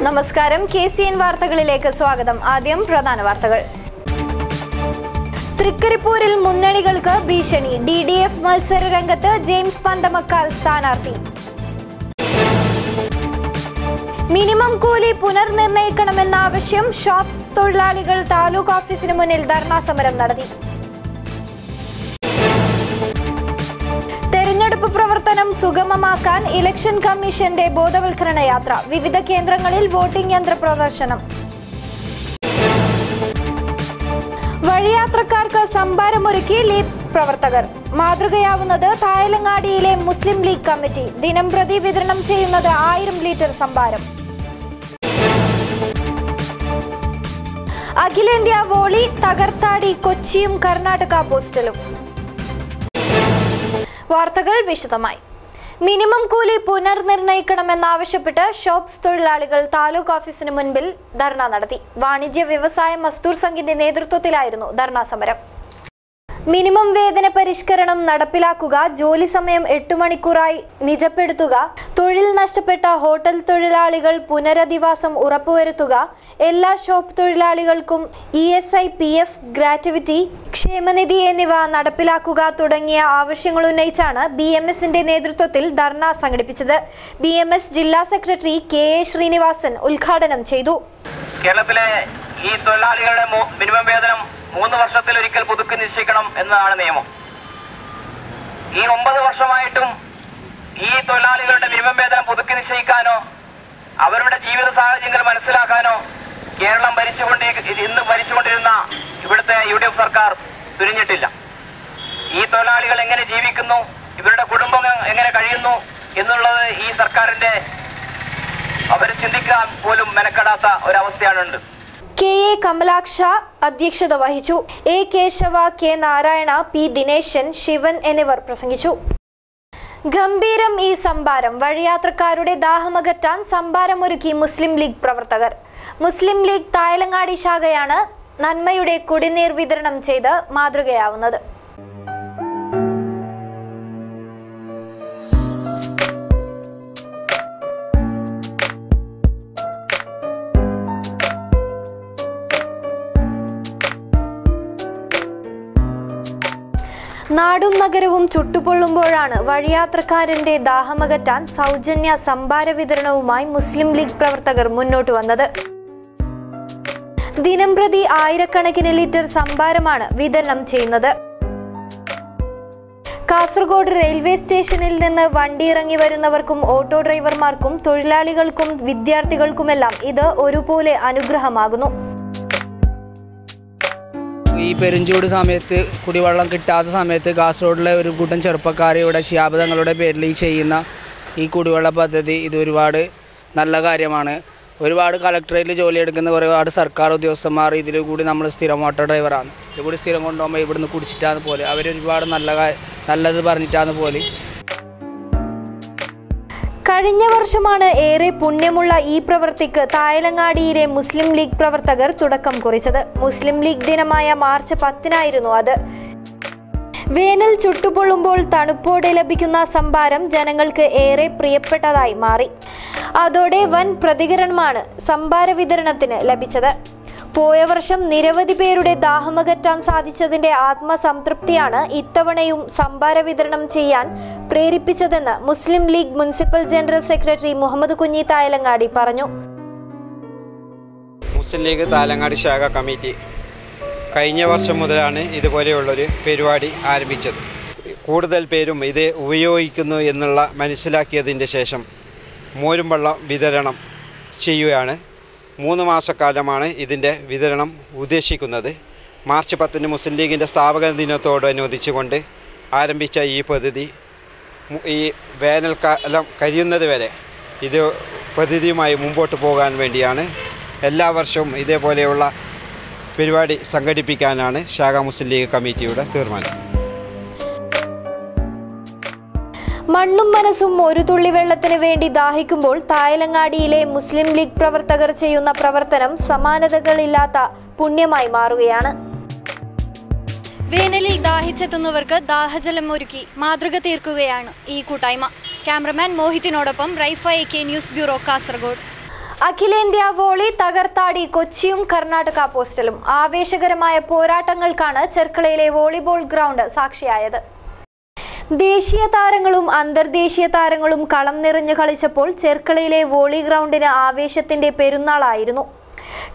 നമസ്കാരം KCN വാർത്തകളിലേക്ക് സ്വാഗതം. ആദ്യം പ്രധാന വാർത്തകൾ. തൃക്കരിപ്പൂരിൽ മുന്നണികൾക്ക് ഭീഷണി. DDF മത്സര രംഗത്ത് ജെയിംസ് പന്തമക്കാൽ സ്ഥാനാർത്ഥി. മിനിമം കൂലി പുനർനിർണയിക്കണമെന്ന ആവശ്യം ഷോപ്സ് തൊഴിലാളികൾ താലൂക്ക് ഓഫീസിന് മുന്നിൽ ധർണാ സമരം നടത്തി. തെരഞ്ഞെടുപ്പ് പ്രവർത്തനം സുഗമമാക്കാൻ ഇലക്ഷൻ കമ്മീഷന്റെ ബോധവൽക്കരണ യാത്ര. വിവിധ കേന്ദ്രങ്ങളിൽ വോട്ടിംഗ് യന്ത്ര പ്രദർശനം. വഴിയാത്രക്കാർക്ക് സംഭാരമൊരുക്കി ലീഗ് പ്രവർത്തകർ. മാതൃകയാവുന്നത് തായലങ്ങാടിയിലെ മുസ്ലിം ലീഗ് കമ്മിറ്റി. ദിനംപ്രതി വിതരണം ചെയ്യുന്നത് 1000 ലിറ്റർ സംഭാരം. അഖിലേന്ത്യാ വോളി തകർത്താടി കൊച്ചിയും കർണാടക പോസ്റ്റലും. വാർത്തകൾ വിശദമായി. മിനിമം കൂലി പുനർനിർണയിക്കണമെന്നാവശ്യപ്പെട്ട് ഷോപ്സ് തൊഴിലാളികൾ താലൂക്ക് ഓഫീസിന് മുൻപിൽ ധർണ നടത്തി. വാണിജ്യ വ്യവസായ മസ്ദൂർ സംഘിന്റെ നേതൃത്വത്തിലായിരുന്നു ധർണാ സമരം. മിനിമം വേതന പരിഷ്കരണം നടപ്പിലാക്കുക, ജോലി സമയം 8 മണിക്കൂറായി നിജപ്പെടുത്തുക, തൊഴിൽ നഷ്ടപ്പെട്ട ഹോട്ടൽ തൊഴിലാളികൾ പുനരധിവാസം ഉറപ്പുവരുത്തുക, എല്ലാ ഷോപ്പ് തൊഴിലാളികൾക്കും ESI, PF, ഗ്രാറ്റുവിറ്റി, ക്ഷേമനിധി എന്നിവ നടപ്പിലാക്കുക തുടങ്ങിയ ആവശ്യങ്ങൾ ഉന്നയിച്ചാണ് BMSന്റെ നേതൃത്വത്തിൽ ധർണ സംഘടിപ്പിച്ചത്. BMS ജില്ലാ സെക്രട്ടറി KA ശ്രീനിവാസൻ ഉദ്ഘാടനം ചെയ്തു. കേരളത്തിലെ ഈ തൊഴിലാളികളുടെ മിനിമം വേതനം 3 വർഷത്തിലൊരിക്കൽ പുതുക്കി നിശ്ചയിക്കണം എന്നതാണ് നിയമം. ഈ 9 വർഷമായിട്ടും ഈ തൊഴിലാളികളുടെ മിനിമം വേതനം പുതുക്കി നിശ്ചയിക്കാനോ അവരുടെ ജീവിത സാഹചര്യങ്ങൾ മനസ്സിലാക്കാനോ കേരളം ഇന്ന് ഭരിച്ചുകൊണ്ടിരുന്ന ഇവിടുത്തെ UDF സർക്കാർ തുനിഞ്ഞിട്ടില്ല. ഈ തൊഴിലാളികൾ എങ്ങനെ ജീവിക്കുന്നു, ഇവരുടെ കുടുംബം എങ്ങനെ കഴിയുന്നു എന്നുള്ളത് ഈ സർക്കാരിന്റെ അവർ ചിന്തിക്കാൻ പോലും മെനക്കെടാത്ത ഒരവസ്ഥയാണുണ്ട്. KA കമലാക്ഷ അധ്യക്ഷത വഹിച്ചു. A Keshava, K Narayana, P Dineshan, Shivan എന്നിവർ പ്രസംഗിച്ചു. ഗംഭീരം ഈ സംഭാരം. വഴിയാത്രക്കാരുടെ ദാഹമകറ്റാൻ സംഭാരമൊരുക്കി മുസ്ലിം ലീഗ് പ്രവർത്തകർ. മുസ്ലിം ലീഗ് തായലങ്ങാടി ശാഖയാണ് നന്മയുടെ കുടിനീർ വിതരണം ചെയ്ത് മാതൃകയാവുന്നത്. നാടും നഗരവും ചുട്ടുപൊള്ളുമ്പോഴാണ് വഴിയാത്രക്കാരന്റെ ദാഹമകറ്റാൻ സൗജന്യ സംഭാര വിതരണവുമായി മുസ്ലിം ലീഗ് പ്രവർത്തകർ മുന്നോട്ട് വന്നത്. ദിനംപ്രതി 1000കണക്കിന് ലിറ്റർ സംഭാരമാണ് വിതരണം ചെയ്യുന്നത്. കാസർഗോഡ് റെയിൽവേ സ്റ്റേഷനിൽ നിന്ന് വണ്ടി ഇറങ്ങി വരുന്നവർക്കും ഓട്ടോ ഡ്രൈവർമാർക്കും തൊഴിലാളികൾക്കും വിദ്യാർത്ഥികൾക്കുമെല്ലാം ഇത് ഒരുപോലെ അനുഗ്രഹമാകുന്നു. ഈ പെരുംചൂട് സമയത്ത് കുടിവെള്ളം കിട്ടാത്ത സമയത്ത് കാസർഗോഡിലെ ഒരു കൂട്ടം ചെറുപ്പക്കാർ ഇവിടെ ശിഹാബ് പേരിൽ ചെയ്യുന്ന ഈ കുടിവെള്ള പദ്ധതി ഇത് ഒരുപാട് നല്ല കാര്യമാണ്. ഒരുപാട് കളക്ടറേറ്റിൽ ജോലിയെടുക്കുന്ന ഒരുപാട് സർക്കാർ ഉദ്യോഗസ്ഥന്മാർ ഇതിൽ കൂടി നമ്മൾ സ്ഥിരം ഓട്ടോ ഡ്രൈവറാണ്. ഇത് കൂടി സ്ഥിരം കൊണ്ടുപോകുമ്പോൾ ഇവിടുന്ന് കുടിച്ചിട്ടാണ് പോലെ അവരൊരുപാട് നല്ലത് പറഞ്ഞിട്ടാണ് പോലെ. കഴിഞ്ഞ വർഷമാണ് ഏറെ പുണ്യമുള്ള ഈ പ്രവൃത്തിക്ക് തായലങ്ങാടിയിലെ മുസ്ലിം ലീഗ് പ്രവർത്തകർ തുടക്കം കുറിച്ചത്. മുസ്ലിം ലീഗ് ദിനമായ മാർച്ച് 10-നായിരുന്നു അത്. വേനൽ ചുട്ടുപൊള്ളുമ്പോൾ തണുപ്പോടെ ലഭിക്കുന്ന സംഭാരം ജനങ്ങൾക്ക് ഏറെ പ്രിയപ്പെട്ടതായി മാറി. അതോടെ വൻ പ്രതികരണമാണ് സംഭാര വിതരണത്തിന് ലഭിച്ചത്. പോയ വർഷം നിരവധി പേരുടെ ദാഹമകറ്റാൻ സാധിച്ചതിന്റെ ആത്മസംതൃപ്തിയാണ് ഇത്തവണയും സംഭാര വിതരണം ചെയ്യാൻ പ്രേരിപ്പിച്ചതെന്ന് Muslim League municipal general secretary Muhammad Kunhi Thayalangadi പറഞ്ഞു. മുസ്ലിം ലീഗ് തായലങ്ങാടി ശാഖ കമ്മിറ്റി കഴിഞ്ഞ വർഷം മുതലാണ് ഇതുപോലെയുള്ളൊരു പരിപാടി ആരംഭിച്ചത്. കൂടുതൽ പേരും ഇത് ഉപയോഗിക്കുന്നു എന്നുള്ള മനസ്സിലാക്കിയതിൻ്റെ ശേഷം മോരും വെള്ളം വിതരണം ചെയ്യുകയാണ്. 3 മാസക്കാലമാണ് ഇതിൻ്റെ വിതരണം ഉദ്ദേശിക്കുന്നത്. മാർച്ച് 10-ന് മുസ്ലിം ലീഗിൻ്റെ സ്ഥാപക ദിനത്തോടനുബന്ധിച്ചുകൊണ്ട് ആരംഭിച്ച ഈ പദ്ധതി ഈ വേനൽക്കാലം കഴിയുന്നത് വരെ ഇത് പദ്ധതിയുമായി മുമ്പോട്ട് പോകാൻ വേണ്ടിയാണ്. എല്ലാ വർഷവും ഇതേപോലെയുള്ള പരിപാടി സംഘടിപ്പിക്കാനാണ് ശാഖ മുസ്ലിം ലീഗ് കമ്മിറ്റിയുടെ തീരുമാനം. മണ്ണും മനസ്സും ഒരു തുള്ളി വെള്ളത്തിന് വേണ്ടി ദാഹിക്കുമ്പോൾ തായലങ്ങാടിയിലെ മുസ്ലിം ലീഗ് പ്രവർത്തകർ ചെയ്യുന്ന പ്രവർത്തനം സമാനതകളില്ലാത്ത പുണ്യമായി മാറുകയാണ്. വേനലിൽ ദാഹിച്ചെത്തുന്നവർക്ക് ദാഹജലം ഒരുക്കി മാതൃക തീർക്കുകയാണ് ഈ കൂട്ടായ്മ. ക്യാമറമാൻ മോഹിത്തിനോടൊപ്പം Raifa AK news bureau Kasaragod. അഖിലേന്ത്യാ വോളി തകർത്താടി കൊച്ചിയും കർണാടക പോസ്റ്റലും. ആവേശകരമായ പോരാട്ടങ്ങൾക്കാണ് ചെർക്കളയിലെ വോളിബോൾ ഗ്രൗണ്ട് സാക്ഷിയായത്. ദേശീയ താരങ്ങളും അന്തർദേശീയ താരങ്ങളും കളം നിറഞ്ഞു കളിച്ചപ്പോൾ ചെർക്കളയിലെ വോളി ഗ്രൗണ്ടിന് ആവേശത്തിന്റെ പെരുന്നാളായിരുന്നു.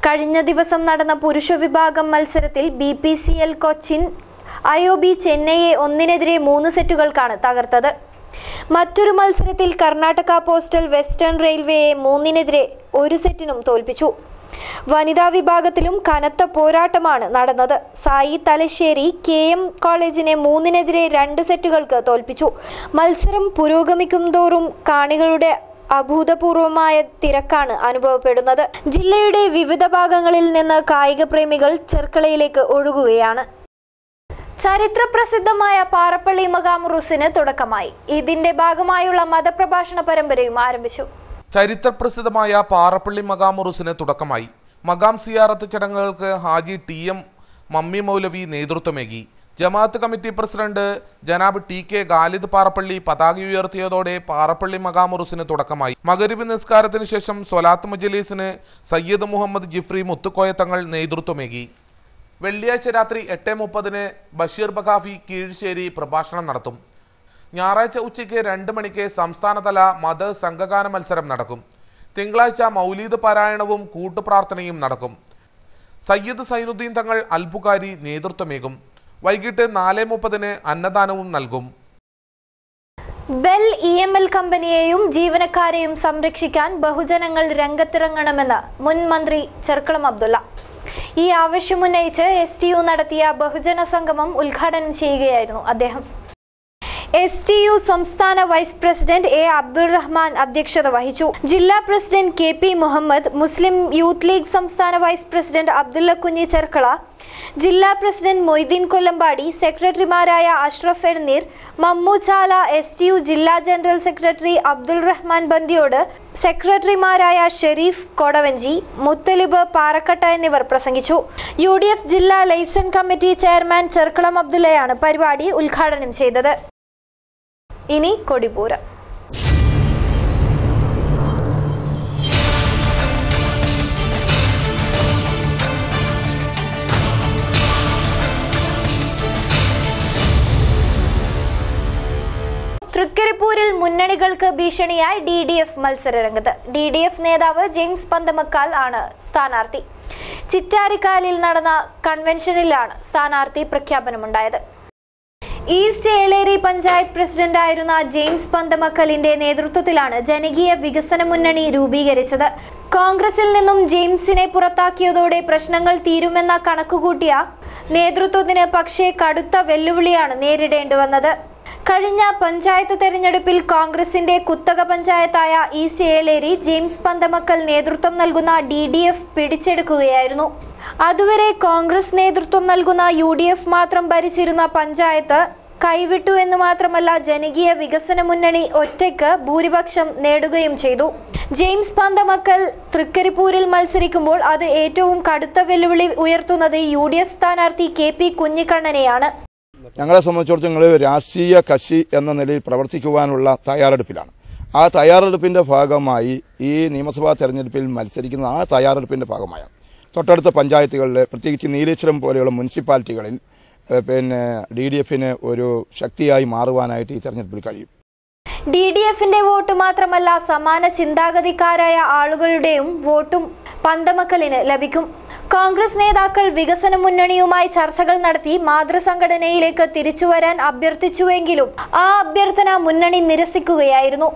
കഴിഞ്ഞ ദിവസം നടന്ന പുരുഷ വിഭാഗം മത്സരത്തിൽ BPCL കൊച്ചിൻ IOB ചെന്നൈയെ 1-3 സെറ്റുകൾക്കാണ് തകർത്തത്. മറ്റൊരു മത്സരത്തിൽ കർണാടക പോസ്റ്റൽ വെസ്റ്റേൺ റെയിൽവേയെ 3-1 സെറ്റിനും തോൽപ്പിച്ചു. വനിതാ വിഭാഗത്തിലും കനത്ത പോരാട്ടമാണ് നടന്നത്. സായി തലശ്ശേരി KM കോളേജിനെ 3-2 സെറ്റുകൾക്ക് തോൽപ്പിച്ചു. മത്സരം പുരോഗമിക്കും തോറും കാണികളുടെ അഭൂതപൂർവമായ തിരക്കാണ് അനുഭവപ്പെടുന്നത്. ജില്ലയുടെ വിവിധ ഭാഗങ്ങളിൽ നിന്ന് കായിക പ്രേമികൾ ചെർക്കളയിലേക്ക് ഒഴുകുകയാണ്. ചരിത്രപ്രസിദ്ധമായ പാറപ്പള്ളി മകാമുറൂസിന് തുടക്കമായി. ഇതിന്റെ ഭാഗമായുള്ള മതപ്രഭാഷണ പരമ്പരയും ആരംഭിച്ചു. ചരിത്രപ്രസിദ്ധമായ പാറപ്പള്ളി മകാമുറൂസിന് തുടക്കമായി. മകാം സിയാറത്ത് ചടങ്ങുകൾക്ക് ഹാജി TM മമ്മി മൗലവി നേതൃത്വമേകി. ജമാഅത്ത് കമ്മിറ്റി പ്രസിഡന്റ് ജനാബ് TK ഖാലിദ് പാറപ്പള്ളി പതാക ഉയർത്തിയതോടെ പാറപ്പള്ളി മകാമുറൂസിന് തുടക്കമായി. മഗ്‌രിബ് നിസ്കാരത്തിന് ശേഷം സ്വലാത്ത് മജ്‌ലിസിന് സയ്യിദ് മുഹമ്മദ് ജിഫ്രി മുത്തുക്കോയ തങ്ങൾ നേതൃത്വമേകി. വെള്ളിയാഴ്ച രാത്രി 8:30 ബഷീർ ബഖാഫി കീഴ്ശ്ശേരി പ്രഭാഷണം നടത്തും. ഞായറാഴ്ച ഉച്ചയ്ക്ക് 2 മണിക്ക് സംസ്ഥാനതല മത സംഘഗാന മത്സരം നടക്കും. തിങ്കളാഴ്ച മൗലീദ് പാരായണവും കൂട്ടുപ്രാർത്ഥനയും നടക്കും. സയ്യിദ് സൈനുദ്ദീൻ തങ്ങൾ അൽബുഖാരി നേതൃത്വമേകും. വൈകിട്ട് 4:30 അന്നദാനവും നൽകും. ബെൽ EML കമ്പനിയെയും ജീവനക്കാരെയും സംരക്ഷിക്കാൻ ബഹുജനങ്ങൾ രംഗത്തിറങ്ങണമെന്ന് മുൻ മന്ത്രി ചെർക്കളം അബ്ദുള്ള. ഈ ആവശ്യമുന്നയിച്ച് STU നടത്തിയ ബഹുജന സംഗമം ഉദ്ഘാടനം ചെയ്യുകയായിരുന്നു അദ്ദേഹം. STU സംസ്ഥാന vice president A Abdul Rahman അധ്യക്ഷത വഹിച്ചു. ജില്ലാ president KP Muhammad, Muslim Youth League സംസ്ഥാന വൈസ് പ്രസിഡന്റ് അബ്ദുള്ള കുഞ്ഞി ചെർക്കള, ജില്ലാ പ്രസിഡന്റ് മൊയ്തീൻ കൊല്ലമ്പാടി, സെക്രട്ടറിമാരായ അഷ്റഫ് എടനീർ, മമ്മു ചാല, STU ജില്ലാ ജനറൽ സെക്രട്ടറി അബ്ദുൾ റഹ്മാൻ ബന്ദിയോട്, സെക്രട്ടറിമാരായ ഷെരീഫ് കൊടവഞ്ചി, മുത്തലിബ് പാറക്കട്ട എന്നിവർ പ്രസംഗിച്ചു. UDF ജില്ലാ ലൈസൺ കമ്മിറ്റി ചെയർമാൻ ചെർക്കളം അബ്ദുള്ളയാണ് പരിപാടി ഉദ്ഘാടനം ചെയ്തത്. ഇനി കൊടിപൂരം. തൃക്കരിപ്പൂരിൽ മുന്നണികൾക്ക് ഭീഷണിയായി DDF മത്സരരംഗത്ത്. DDF നേതാവ് ജെയിംസ് പന്തമക്കാൽ ആണ് സ്ഥാനാർത്ഥി. ചിറ്റാരിക്കാലിൽ നടന്ന കൺവെൻഷനിലാണ് സ്ഥാനാർത്ഥി പ്രഖ്യാപനമുണ്ടായത്. ഈസ്റ്റ് ഏളേരി പഞ്ചായത്ത് പ്രസിഡന്റായിരുന്ന ജെയിംസ് പന്തമക്കലിന്റെ നേതൃത്വത്തിലാണ് ജനകീയ വികസന മുന്നണി രൂപീകരിച്ചത്. കോൺഗ്രസിൽ നിന്നും ജെയിംസിനെ പുറത്താക്കിയതോടെ പ്രശ്നങ്ങൾ തീരുമെന്ന കണക്കുകൂട്ടിയ നേതൃത്വത്തിന് പക്ഷേ കടുത്ത വെല്ലുവിളിയാണ് നേരിടേണ്ടി വന്നത്. കഴിഞ്ഞ പഞ്ചായത്ത് തെരഞ്ഞെടുപ്പിൽ കോൺഗ്രസിന്റെ കുത്തക പഞ്ചായത്തായ ഈസ്റ്റ് ഏളേരി ജെയിംസ് പന്തമക്കൽ നേതൃത്വം നൽകുന്ന DDF പിടിച്ചെടുക്കുകയായിരുന്നു. അതുവരെ കോൺഗ്രസ് നേതൃത്വം നൽകുന്ന UDF മാത്രം ഭരിച്ചിരുന്ന പഞ്ചായത്ത് കൈവിട്ടു എന്ന് മാത്രമല്ല, ജനകീയ വികസന മുന്നണി ഒറ്റയ്ക്ക് ഭൂരിപക്ഷം നേടുകയും ചെയ്തു. ജെയിംസ് പന്തമക്കൽ തൃക്കരിപ്പൂരിൽ മത്സരിക്കുമ്പോൾ അത് ഏറ്റവും കടുത്ത വെല്ലുവിളി ഉയർത്തുന്നത് UDF സ്ഥാനാർത്ഥി KP കുഞ്ഞിക്കണ്ണനെയാണ്. ഞങ്ങളെ സംബന്ധിച്ചിടത്തോളം ഞങ്ങൾ രാഷ്ട്രീയ കക്ഷി എന്ന നിലയിൽ പ്രവർത്തിക്കുവാനുള്ള തയ്യാറെടുപ്പിലാണ്. ആ തയ്യാറെടുപ്പിന്റെ ഭാഗമായി ഈ നിയമസഭാ തെരഞ്ഞെടുപ്പിൽ മത്സരിക്കുന്ന ആ തയ്യാറെടുപ്പിന്റെ ഭാഗമായാണ് തൊട്ടടുത്ത പഞ്ചായത്തുകളിൽ, പ്രത്യേകിച്ച് നീലേശ്വരം പോലെയുള്ള മുനിസിപ്പാലിറ്റികളിൽ DDFന് ഒരു ശക്തിയായി മാറുവാനായിട്ട് ഈ തെരഞ്ഞെടുപ്പിൽ കഴിയും. DDFന്റെ വോട്ട് മാത്രമല്ല, സമാന ചിന്താഗതിക്കാരായ ആളുകളുടെയും വോട്ടും പന്തമക്കലിന് ലഭിക്കും. കോൺഗ്രസ് നേതാക്കൾ വികസന മുന്നണിയുമായി ചർച്ചകൾ നടത്തി മാതൃസംഘടനയിലേക്ക് തിരിച്ചുവരാൻ അഭ്യർത്ഥിച്ചുവെങ്കിലും ആ അഭ്യർത്ഥന മുന്നണി നിരസിക്കുകയായിരുന്നു.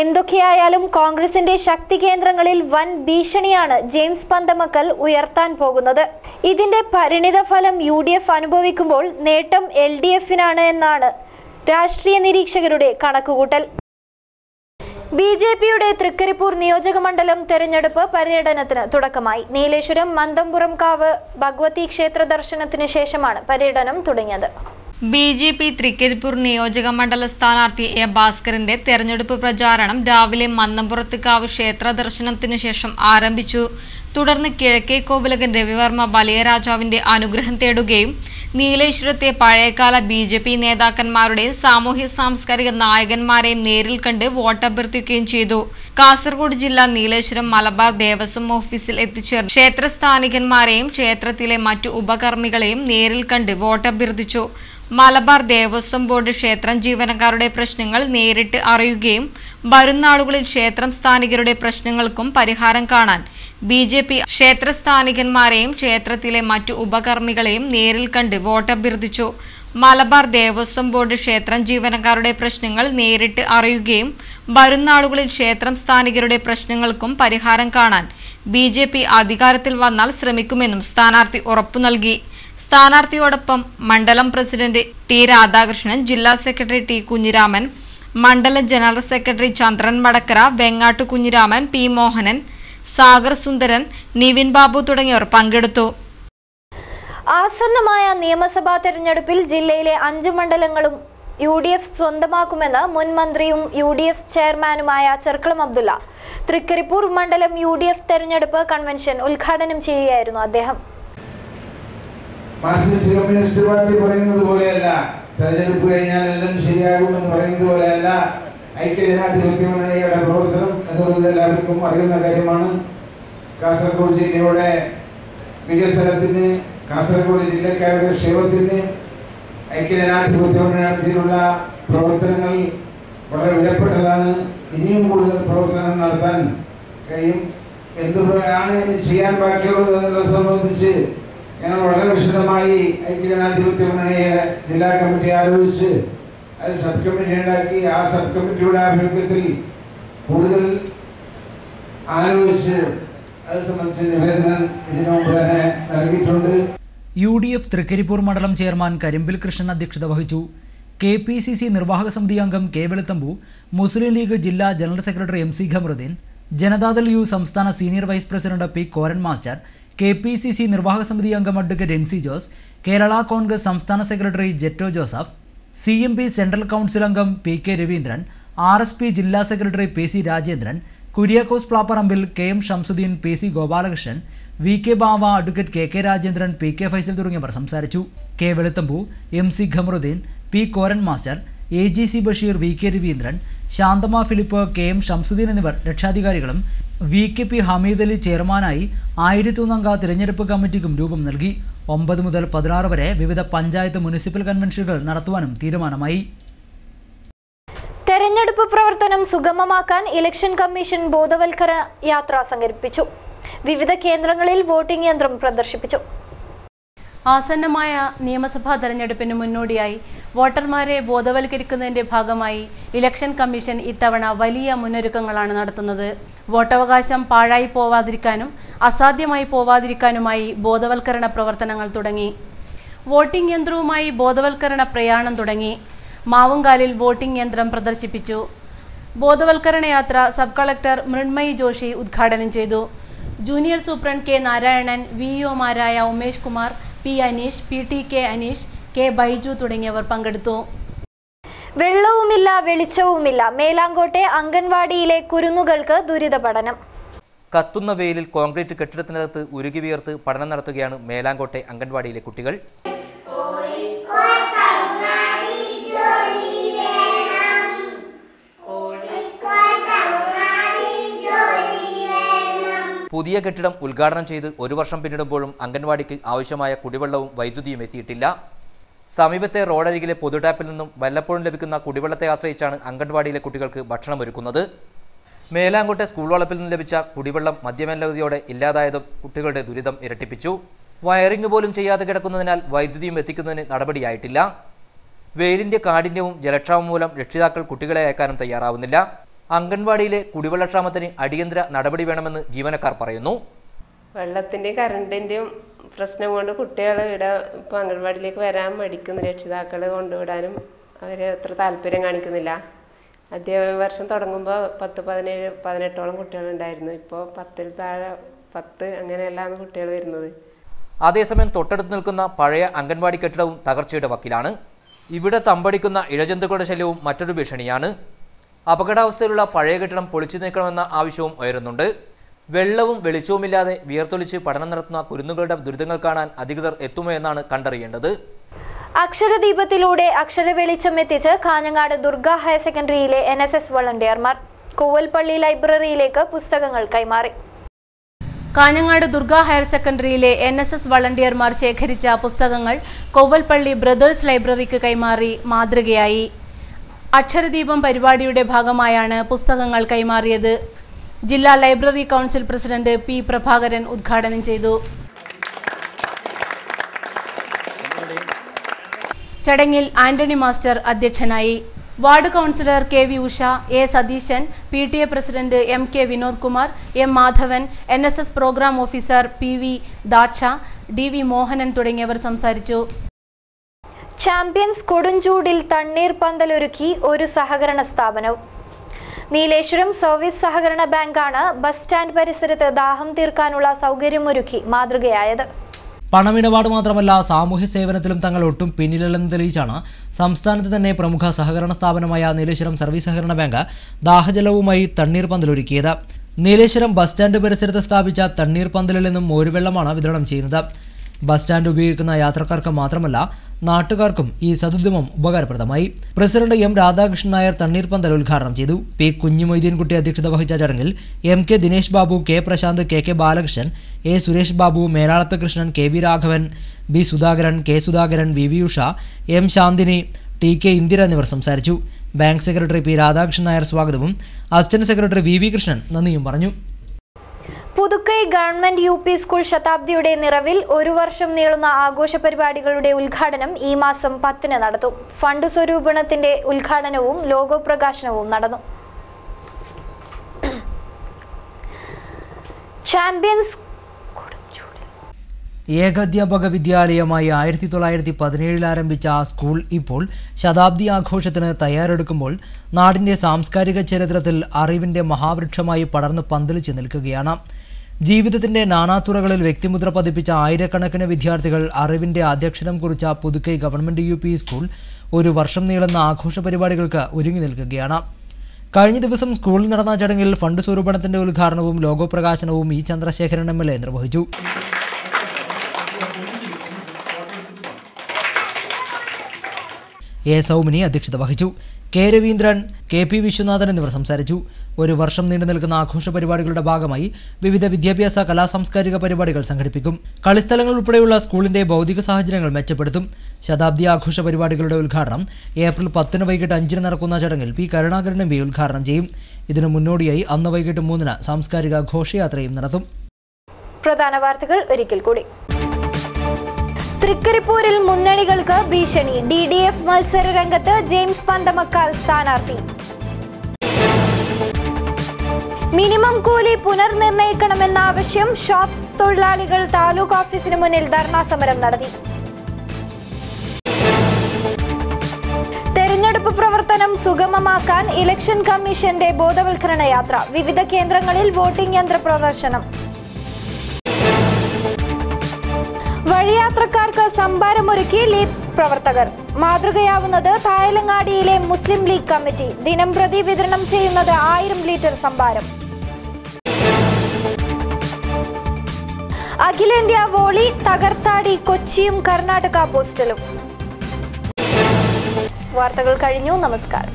എന്തൊക്കെയായാലും കോൺഗ്രസിന്റെ ശക്തി കേന്ദ്രങ്ങളിൽ വൻ ഭീഷണിയാണ് ജെയിംസ് പന്തമക്കൽ ഉയർത്താൻ പോകുന്നത്. ഇതിന്റെ പരിണിത ഫലം UDF അനുഭവിക്കുമ്പോൾ നേട്ടം LDFനാണ് എന്നാണ് രാഷ്ട്രീയ നിരീക്ഷകരുടെ കണക്കുകൂട്ടൽ. BJPയുടെ തൃക്കരിപ്പൂർ നിയോജകമണ്ഡലം തെരഞ്ഞെടുപ്പ് പര്യടനത്തിന് തുടക്കമായി. നീലേശ്വരം മന്തംപുറംകാവ് ഭഗവതി ക്ഷേത്ര ദർശനത്തിന് ശേഷമാണ് പര്യടനം തുടങ്ങിയത്. BJP തൃക്കരിപ്പൂർ നിയോജക മണ്ഡല സ്ഥാനാർത്ഥി A ഭാസ്കറിന്റെ തെരഞ്ഞെടുപ്പ് പ്രചാരണം രാവിലെ മന്നംപുറത്തുകാവ് ക്ഷേത്ര ദർശനത്തിനു ശേഷം ആരംഭിച്ചു. തുടർന്ന് കിഴക്കേ കോവിലകൻ രവിവർമ്മ വലിയ രാജാവിന്റെ അനുഗ്രഹം തേടുകയും നീലേശ്വരത്തെ പഴയകാല BJP നേതാക്കന്മാരുടെയും സാമൂഹ്യ സാംസ്കാരിക നായകന്മാരെയും നേരിൽ കണ്ട് വോട്ടഭ്യർത്ഥിക്കുകയും ചെയ്തു. കാസർഗോഡ് ജില്ലാ നീലേശ്വരം മലബാർ ദേവസ്വം ഓഫീസിൽ എത്തിച്ചേർന്ന് ക്ഷേത്രസ്ഥാനികന്മാരെയും ക്ഷേത്രത്തിലെ മറ്റു ഉപകർമ്മികളെയും നേരിൽ കണ്ട് വോട്ടഭ്യർത്ഥിച്ചു. മലബാർ ദേവസ്വം ബോർഡ് ക്ഷേത്രം ജീവനക്കാരുടെ പ്രശ്നങ്ങൾ നേരിട്ട് അറിയുകയും വരുന്നാളുകളിൽ ക്ഷേത്രം സ്ഥാനികരുടെ പ്രശ്നങ്ങൾക്കും പരിഹാരം കാണാൻ BJP ക്ഷേത്രസ്ഥാനികന്മാരെയും ക്ഷേത്രത്തിലെ മറ്റു ഉപകർമ്മികളെയും നേരിൽ കണ്ട് വോട്ടഭ്യർത്ഥിച്ചു. മലബാർ ദേവസ്വം ബോർഡ് ക്ഷേത്രം ജീവനക്കാരുടെ പ്രശ്നങ്ങൾ നേരിട്ട് അറിയുകയും വരുന്നാളുകളിൽ ക്ഷേത്രം സ്ഥാനികരുടെ പ്രശ്നങ്ങൾക്കും പരിഹാരം കാണാൻ BJP അധികാരത്തിൽ വന്നാൽ ശ്രമിക്കുമെന്നും സ്ഥാനാർത്ഥി ഉറപ്പു നൽകി. സ്ഥാനാർത്ഥിയോടൊപ്പം മണ്ഡലം പ്രസിഡന്റ് T. രാധാകൃഷ്ണൻ, ജില്ലാ സെക്രട്ടറി T. കുഞ്ഞിരാമൻ, മണ്ഡലം ജനറൽ സെക്രട്ടറി ചന്ദ്രൻ വടക്കര, വെങ്ങാട്ട് കുഞ്ഞിരാമൻ, P. മോഹനൻ, സാഗർ സുന്ദരൻ, നിവിൻ ബാബു തുടങ്ങിയവർ പങ്കെടുത്തു. ആസന്നമായ നിയമസഭാ തെരഞ്ഞെടുപ്പിൽ ജില്ലയിലെ 5 മണ്ഡലങ്ങളും UDF സ്വന്തമാക്കുമെന്ന് മുൻ മന്ത്രിയും UDF ചെയർമാനുമായ ചെർക്കളം അബ്ദുള്ള തൃക്കരിപ്പൂർ മണ്ഡലം UDF തെരഞ്ഞെടുപ്പ് കൺവെൻഷൻ ഉദ്ഘാടനം ചെയ്യുകയായിരുന്നു അദ്ദേഹം. മാർക്സിസ്റ്റ് കമ്മ്യൂണിസ്റ്റ് പാർട്ടി പറയുന്നത് പോലെയല്ല, തെരഞ്ഞെടുപ്പ് കഴിഞ്ഞാൽ എല്ലാം ശരിയാകുമെന്ന് പറയുന്നത് പോലെയല്ല ഐക്യജനാധിപത്യ മുന്നണിയുടെ പ്രവർത്തനം എന്നുള്ളത് എല്ലാവർക്കും അറിയുന്ന കാര്യമാണ്. കാസർഗോഡ് ജില്ലയുടെ വികസനത്തിന്, കാസർഗോഡ് ജില്ലക്കാരുടെ ക്ഷേമത്തിന് ഐക്യജനാധിപത്യ മുന്നണി നടത്തിയിട്ടുള്ള പ്രവർത്തനങ്ങൾ വളരെ വിലപ്പെട്ടതാണ്. ഇനിയും കൂടുതൽ പ്രവർത്തനം നടത്താൻ കഴിയും. എന്താണ് ഇനി ചെയ്യാൻ ബാക്കിയുള്ളത് എന്നുള്ളത് സംബന്ധിച്ച് ഞങ്ങൾ വളരെ വിശദമായി ഐക്യജനാധിപത്യ മുന്നണിയുടെ ജില്ലാ കമ്മിറ്റി ആലോചിച്ച് അത് സബ് കമ്മിറ്റി ഉണ്ടാക്കി. ആ സബ് കമ്മിറ്റിയുടെ ആഭിമുഖ്യത്തിൽ കൂടുതൽ ആലോചിച്ച് അത് സംബന്ധിച്ച് നിവേദനം ഇതിനു മുമ്പ് തന്നെ നൽകിയിട്ടുണ്ട്. UDF തൃക്കരിപ്പൂർ മണ്ഡലം ചെയർമാൻ കരിമ്പിൽ കൃഷ്ണൻ അധ്യക്ഷത വഹിച്ചു. KPCC നിർവാഹക സമിതി അംഗം K. വെളുത്തമ്പു, മുസ്ലിം ലീഗ് ജില്ലാ general secretary MC Khamaruddin, Janata U സംസ്ഥാന senior vice president P. Koran master, KPCC നിർവാഹക സമിതി അംഗം അഡ്വക്കേറ്റ് MC ജോസ്, കേരള കോൺഗ്രസ് സംസ്ഥാന secretary Jetto Joseph, CMP central council അംഗം PK രവീന്ദ്രൻ, RSP ജില്ലാ secretary PC Rajendran, Kuriakose Plapparambil KM Shamsuddin, PC Gopalakrishnan, VK Bava, advocate KK Rajendran, PK Faisal തുടങ്ങിയവർ സംസാരിച്ചു. K. Veluthambu, MC Khamaruddin, P. Koran master, AGC Basheer, VK Raveendran, Shanthama Philip, KM Shamsuddin എന്നിവർ രക്ഷാധികാരികളും VKP Hameed Ali ചെയർമാനായി 1001 അംഗ തിരഞ്ഞെടുപ്പ് കമ്മിറ്റിക്കും രൂപം നൽകി. 9 മുതൽ 16 വരെ വിവിധ പഞ്ചായത്ത് മുനിസിപ്പൽ കൺവെൻഷനുകൾ നടത്തുവാനും തീരുമാനമായി. തെരഞ്ഞെടുപ്പ് പ്രവർത്തനം സുഗമമാക്കാൻ ഇലക്ഷൻ കമ്മീഷൻ ബോധവൽക്കരണ യാത്ര സംഘടിപ്പിച്ചു. വിവിധ കേന്ദ്രങ്ങളിൽ വോട്ടിംഗ് യന്ത്രം പ്രദർശിപ്പിച്ചു. ആസന്നമായ നിയമസഭാ തെരഞ്ഞെടുപ്പിന് മുന്നോടിയായി വോട്ടർമാരെ ബോധവൽക്കരിക്കുന്നതിന്റെ ഭാഗമായി ഇലക്ഷൻ കമ്മീഷൻ ഇത്തവണ വലിയ മുന്നൊരുക്കങ്ങളാണ് നടത്തുന്നത്. വോട്ടവകാശം പാഴായി പോവാതിരിക്കാനും അസാധ്യമായി പോവാതിരിക്കാനുമായി ബോധവൽക്കരണ പ്രവർത്തനങ്ങൾ തുടങ്ങി. വോട്ടിംഗ് യന്ത്രവുമായി ബോധവൽക്കരണ പ്രയാണം തുടങ്ങി. മാവുങ്കാലിൽ വോട്ടിംഗ് യന്ത്രം പ്രദർശിപ്പിച്ചു. ബോധവൽക്കരണ യാത്ര സബ് കളക്ടർ മൃണ്മയി ജോഷി ഉദ്ഘാടനം ചെയ്തു. Junior superintendent K. നാരായണൻ, VEOമാരായ Umesh Kumar, P. Aneesh, PTK Aneesh, K. Baiju തുടങ്ങിയവർ പങ്കെടുത്തു. വെള്ളവുമില്ല വെളിച്ചവുമില്ല, മേലാങ്കോട്ടെ അംഗൻവാടിയിലെ കുരുന്നുകൾക്ക് ദുരിത പഠനം. കത്തുന്ന വെയിലിൽ കോൺക്രീറ്റ് കെട്ടിടത്തിനകത്ത് ഉരുകി വിയർത്ത് പഠനം നടത്തുകയാണ് മേലാങ്കോട്ടെ അംഗൻവാടിയിലെ കുട്ടികൾ. പുതിയ കെട്ടിടം ഉദ്ഘാടനം ചെയ്ത് 1 വർഷം പിന്നിടുമ്പോഴും അംഗൻവാടിക്ക് ആവശ്യമായ കുടിവെള്ളവും വൈദ്യുതിയും എത്തിയിട്ടില്ല. സമീപത്തെ റോഡരികിലെ പൊതുടാപ്പിൽ നിന്നും വല്ലപ്പോഴും ലഭിക്കുന്ന കുടിവെള്ളത്തെ ആശ്രയിച്ചാണ് അംഗൻവാടിയിലെ കുട്ടികൾക്ക് ഭക്ഷണമൊരുക്കുന്നത്. മേലാങ്കോട്ടെ സ്കൂൾ വളപ്പിൽ നിന്ന് ലഭിച്ച കുടിവെള്ളം മധ്യമേലവധിയോടെ ഇല്ലാതായതും കുട്ടികളുടെ ദുരിതം ഇരട്ടിപ്പിച്ചു. വയറിംഗ് പോലും ചെയ്യാതെ കിടക്കുന്നതിനാൽ വൈദ്യുതിയും എത്തിക്കുന്നതിന് നടപടിയായിട്ടില്ല. വെയിലിന്റെ കാഠിന്യവും ജലക്ഷാമം മൂലം രക്ഷിതാക്കൾ കുട്ടികളെ അയക്കാനും തയ്യാറാവുന്നില്ല. അംഗൻവാടിയിലെ കുടിവെള്ളക്ഷാമത്തിന് അടിയന്തര നടപടി വേണമെന്ന് ജീവനക്കാർ പറയുന്നു. വെള്ളത്തിൻ്റെയും കറണ്ടിൻ്റെയും പ്രശ്നം കൊണ്ട് കുട്ടികൾ ഇവിടെ ഇപ്പോൾ അംഗൻവാടിയിലേക്ക് വരാൻ മടിക്കുന്ന രക്ഷിതാക്കൾ കൊണ്ടുവിടാനും അവർ അത്ര താല്പര്യം കാണിക്കുന്നില്ല. അധ്യയന വർഷം തുടങ്ങുമ്പോൾ 10-17-18ഓളം കുട്ടികളുണ്ടായിരുന്നു. ഇപ്പോൾ 10-ൽ താഴെ 10 അങ്ങനെയല്ലാണ് കുട്ടികൾ വരുന്നത്. അതേസമയം തൊട്ടടുത്ത് നിൽക്കുന്ന പഴയ അംഗൻവാടി കെട്ടിടവും തകർച്ചയുടെ വക്കിലാണ്. ഇവിടെ തമ്പടിക്കുന്ന ഇഴജന്തുക്കളുടെ ശല്യവും മറ്റൊരു ഭീഷണിയാണ്. അപകടാവസ്ഥയിലുള്ള പഴയ കെട്ടിടം പൊളിച്ചു നീക്കണമെന്ന ആവശ്യവും ഉയരുന്നുണ്ട്. വെള്ളവും വെളിച്ചവുമില്ലാതെ വിയർത്തൊലിച്ച് പഠനം നടത്തുന്ന കുരുന്നുകളുടെ ദുരിതങ്ങൾ കാണാൻ അധികൃതർ എത്തുമോ എന്നാണ് കണ്ടറിയേണ്ടത്. അക്ഷരദീപത്തിലൂടെ അക്ഷര വെളിച്ചം എത്തിച്ച് കാഞ്ഞങ്ങാട് ദുർഗ ഹയർ സെക്കൻഡറിയിലെ NSS വളണ്ടിയർമാർ കോവൽപ്പള്ളി ലൈബ്രറിയിലേക്ക് പുസ്തകങ്ങൾ കൈമാറി. കാഞ്ഞങ്ങാട് ദുർഗ ഹയർ സെക്കൻഡറിയിലെ NSS വളണ്ടിയർമാർ ശേഖരിച്ച പുസ്തകങ്ങൾ കോവൽപ്പള്ളി ബ്രദേഴ്സ് ലൈബ്രറിക്ക് കൈമാറി മാതൃകയായി. അക്ഷരദീപം പരിപാടിയുടെ ഭാഗമായാണ് പുസ്തകങ്ങൾ കൈമാറിയത്. ജില്ലാ library council president P. Prabhakaran ഉദ്ഘാടനം ചെയ്തു. ചടങ്ങിൽ ആന്റണി മാസ്റ്റർ അധ്യക്ഷനായി. Ward councillor KV Usha, A. Satheesan, PTA president MK Vinod Kumar, M. Madhavan, NSS programme officer PV Daksha, DV Mohanan തുടങ്ങിയവർ സംസാരിച്ചു. ചാമ്പ്യൻസ് കൊടുംചൂടിൽ തണ്ണീർ പന്തലൊരുക്കി ഒരു സഹകരണ സ്ഥാപനവും. നീലേശ്വരം സർവീസ് സഹകരണ ബാങ്കാണ് ബസ് സ്റ്റാൻഡ് പരിസരത്ത് ദാഹം തീർക്കാനുള്ള സൗകര്യമൊരുക്കി മാതൃകയായത്. പണമിടപാട് മാത്രമല്ല സാമൂഹ്യ സേവനത്തിലും തങ്ങൾ ഒട്ടും പിന്നിലല്ലെന്ന് തെളിയിച്ചാണ് സംസ്ഥാനത്ത് തന്നെ പ്രമുഖ സഹകരണ സ്ഥാപനമായ നീലേശ്വരം സർവീസ് സഹകരണ ബാങ്ക് ദാഹജലവുമായി തണ്ണീർ പന്തലൊരുക്കിയത്. നീലേശ്വരം ബസ് സ്റ്റാൻഡ് പരിസരത്ത് സ്ഥാപിച്ച തണ്ണീർ പന്തലിൽ നിന്നും മോരുവെള്ളമാണ് വിതരണം ചെയ്യുന്നത്. ബസ് സ്റ്റാൻഡ് ഉപയോഗിക്കുന്ന യാത്രക്കാർക്ക് മാത്രമല്ല നാട്ടുകാർക്കും ഈ സതുദ്യമം ഉപകാരപ്രദമായി. President M. രാധാകൃഷ്ണൻ നായർ തണ്ണീർ പന്തൽ ഉദ്ഘാടനം ചെയ്തു. P. കുഞ്ഞിമൊയ്തീൻകുട്ടി അധ്യക്ഷത വഹിച്ച ചടങ്ങിൽ MK Dinesh Babu, K. Prashant, KK Balakrishnan, A. Suresh Babu, മേലാളത്ത് Krishnan, KV Raghavan, B. Sudhakaran, K. Sudhakaran, VV Usha, M. Shanthini, TK Indira എന്നിവർ സംസാരിച്ചു. Bank secretary P. Radhakrishnan Nair സ്വാഗതവും അസിസ്റ്റന്റ് സെക്രട്ടറി VV കൃഷ്ണൻ നന്ദിയും പറഞ്ഞു. പുതുക്കൈ ഗവൺമെന്റ് UP സ്കൂൾ ശതാബ്ദിയുടെ നിറവിൽ ഒരു വർഷം നീളുന്ന ആഘോഷ പരിപാടികളുടെ ഉദ്ഘാടനം ഈ മാസം 10 നടത്തും. ഫണ്ട് സ്വരൂപണത്തിന്റെ ഉദ്ഘാടനവും ലോഗോ പ്രകാശനവും നടന്നു. ചാമ്പ്യൻസ് ഏകാധ്യാപക വിദ്യാലയമായി 1917 ആരംഭിച്ച സ്കൂൾ ഇപ്പോൾ ശതാബ്ദി ആഘോഷത്തിന് തയ്യാറെടുക്കുമ്പോൾ നാടിൻ്റെ സാംസ്കാരിക ചരിത്രത്തിൽ അറിവിൻ്റെ മഹാവൃക്ഷമായി പടർന്ന് പന്തലിച്ച് നിൽക്കുകയാണ്. ജീവിതത്തിൻ്റെ നാനാതുറകളിൽ വ്യക്തിമുദ്ര പതിപ്പിച്ച ആയിരക്കണക്കിന് വിദ്യാർത്ഥികൾ അറിവിൻ്റെ അധ്യക്ഷരം കുറിച്ച പുതുക്കൈ ഗവൺമെൻറ് UP സ്കൂൾ ഒരു വർഷം നീളുന്ന ആഘോഷ പരിപാടികൾക്ക് ഒരുങ്ങി നിൽക്കുകയാണ്. കഴിഞ്ഞ ദിവസം സ്കൂളിൽ നടന്ന ചടങ്ങിൽ ഫണ്ട് സ്വരൂപണത്തിൻ്റെ ഉദ്ഘാടനവും ലോഗോ പ്രകാശനവും E. ചന്ദ്രശേഖരൻ MLA നിർവഹിച്ചു. A. സൗമിനി അധ്യക്ഷത വഹിച്ചു. K. രവീന്ദ്രൻ, KP വിശ്വനാഥൻ എന്നിവർ സംസാരിച്ചു. ഒരു വർഷം നീണ്ടു നിൽക്കുന്ന ആഘോഷ പരിപാടികളുടെ ഭാഗമായി വിവിധ വിദ്യാഭ്യാസ കലാസാംസ്കാരിക പരിപാടികൾ സംഘടിപ്പിക്കും. കളിസ്ഥലങ്ങൾ ഉൾപ്പെടെയുള്ള സ്കൂളിന്റെ ഭൗതിക സാഹചര്യങ്ങൾ മെച്ചപ്പെടുത്തും. ശതാബ്ദി ആഘോഷ പരിപാടികളുടെ ഉദ്ഘാടനം ഏപ്രിൽ 10 വൈകിട്ട് 5 നടക്കുന്ന ചടങ്ങിൽ P. കരുണാകരൻ MB ഉദ്ഘാടനം ചെയ്യും. ഇതിനു മുന്നോടിയായി അന്ന് വൈകിട്ട് 3 സാംസ്കാരിക ഘോഷയാത്രയും നടത്തും. പ്രധാന വാർത്തകൾ ഒരിക്കൽ കൂടി. തൃക്കരിപ്പൂരിൽ മുന്നണികൾക്ക് ഭീഷണി. DDF മത്സര രംഗത്ത് ജെയിംസ് പന്തമക്കാൽ സ്ഥാനാർത്ഥി. മിനിമം കൂലി പുനർനിർണയിക്കണമെന്ന ആവശ്യം ഷോപ്സ് തൊഴിലാളികൾ താലൂക്ക് ഓഫീസിന് മുന്നിൽ ധർണാ സമരം നടത്തി. തെരഞ്ഞെടുപ്പ് പ്രവർത്തനം സുഗമമാക്കാൻ ഇലക്ഷൻ കമ്മീഷന്റെ ബോധവൽക്കരണ യാത്ര. വിവിധ കേന്ദ്രങ്ങളിൽ വോട്ടിംഗ് യന്ത്ര പ്രദർശനം. വഴിയാത്രക്കാർക്ക് സംഭാരമൊരുക്കി ലീഗ് പ്രവർത്തകർ. മാതൃകയാവുന്നത് തായലങ്ങാടിയിലെ മുസ്ലിം ലീഗ് കമ്മിറ്റി. ദിനംപ്രതി വിതരണം ചെയ്യുന്നത് 1000 ലിറ്റർ സംഭാരം. അഖിലേന്ത്യാ വോളി തകർത്താടി കൊച്ചിയും കർണാടക പോസ്റ്റലും. വാർത്തകൾ കഴിഞ്ഞു. നമസ്കാരം.